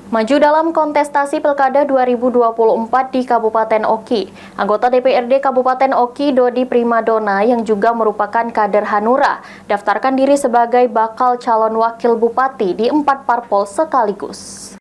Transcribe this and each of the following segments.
Maju dalam kontestasi Pilkada 2024 di Kabupaten Oki, anggota DPRD Kabupaten Oki Dodi Primadona yang juga merupakan kader Hanura, daftarkan diri sebagai bakal calon wakil bupati di 4 parpol sekaligus.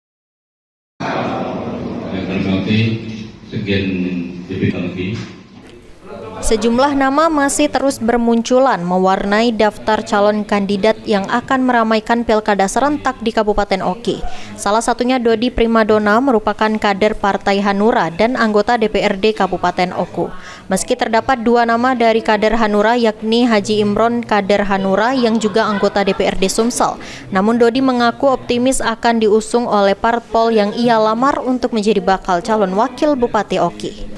Sejumlah nama masih terus bermunculan mewarnai daftar calon kandidat yang akan meramaikan pilkada serentak di Kabupaten Oki. Salah satunya Dodi Primadona merupakan kader Partai Hanura dan anggota DPRD Kabupaten Oku. Meski terdapat 2 nama dari kader Hanura yakni Haji Imron kader Hanura yang juga anggota DPRD Sumsel, namun Dodi mengaku optimis akan diusung oleh parpol yang ia lamar untuk menjadi bakal calon wakil Bupati Oki.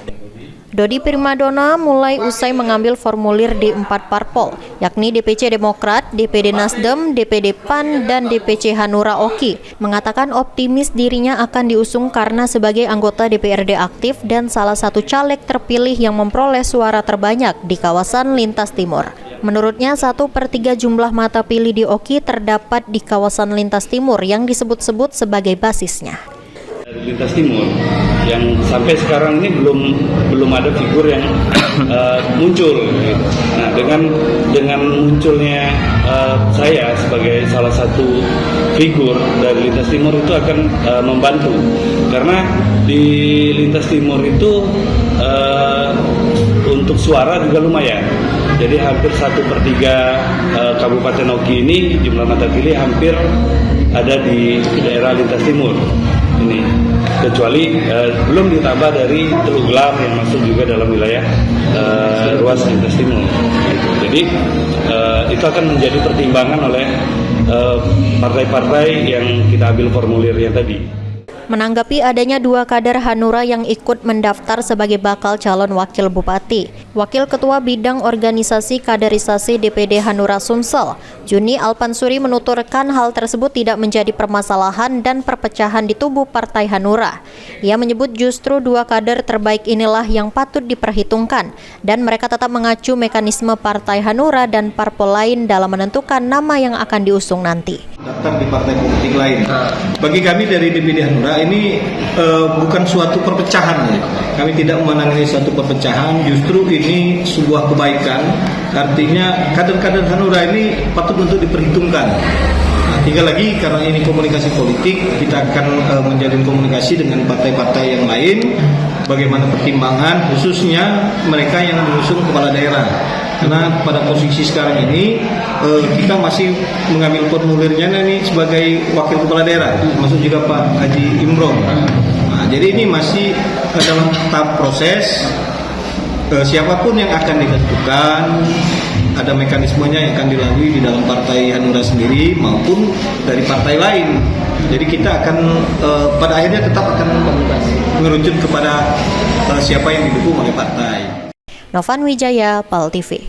Dodi Primadona mulai usai mengambil formulir di 4 parpol, yakni DPC Demokrat, DPD Nasdem, DPD PAN, dan DPC Hanura Oki, mengatakan optimis dirinya akan diusung karena sebagai anggota DPRD aktif dan salah satu caleg terpilih yang memperoleh suara terbanyak di kawasan Lintas Timur. Menurutnya 1/3 jumlah mata pilih di Oki terdapat di kawasan Lintas Timur yang disebut-sebut sebagai basisnya. Lintas Timur yang sampai sekarang ini belum ada figur yang muncul. Nah, dengan munculnya saya sebagai salah satu figur dari Lintas Timur itu akan membantu, karena di Lintas Timur itu untuk suara juga lumayan. Jadi hampir 1/3 Kabupaten Oki ini jumlah mata pilih hampir ada di daerah Lintas Timur ini, kecuali belum ditambah dari Teluk Gelar yang masuk juga dalam wilayah ruas Lintas Timur. Jadi itu akan menjadi pertimbangan oleh partai-partai yang kita ambil formulirnya tadi. Menanggapi adanya 2 kader Hanura yang ikut mendaftar sebagai bakal calon wakil bupati, Wakil Ketua Bidang Organisasi Kaderisasi DPD Hanura Sumsel, Juni Alpansuri menuturkan hal tersebut tidak menjadi permasalahan dan perpecahan di tubuh Partai Hanura. Ia menyebut justru 2 kader terbaik inilah yang patut diperhitungkan dan mereka tetap mengacu mekanisme Partai Hanura dan parpol lain dalam menentukan nama yang akan diusung nanti. Daftar di partai politik lain. Bagi kami dari DPD Hanura ini bukan suatu perpecahan. Kami tidak menangani suatu perpecahan, justru ini sebuah kebaikan. Artinya kader-kader Hanura ini patut untuk diperhitungkan. Nah, tinggal lagi karena ini komunikasi politik, kita akan menjalin komunikasi dengan partai-partai yang lain. Bagaimana pertimbangan khususnya mereka yang mengusung kepala daerah. Karena pada posisi sekarang ini kita masih mengambil formulirnya nih sebagai wakil kepala daerah, termasuk juga Pak Haji Imron. Nah, jadi ini masih dalam tahap proses. Siapapun yang akan ditentukan, ada mekanismenya yang akan dilalui di dalam Partai Hanura sendiri maupun dari partai lain. Jadi kita akan pada akhirnya tetap akan mengerucut kepada siapa yang didukung oleh partai. Novan Wijaya, PAL TV.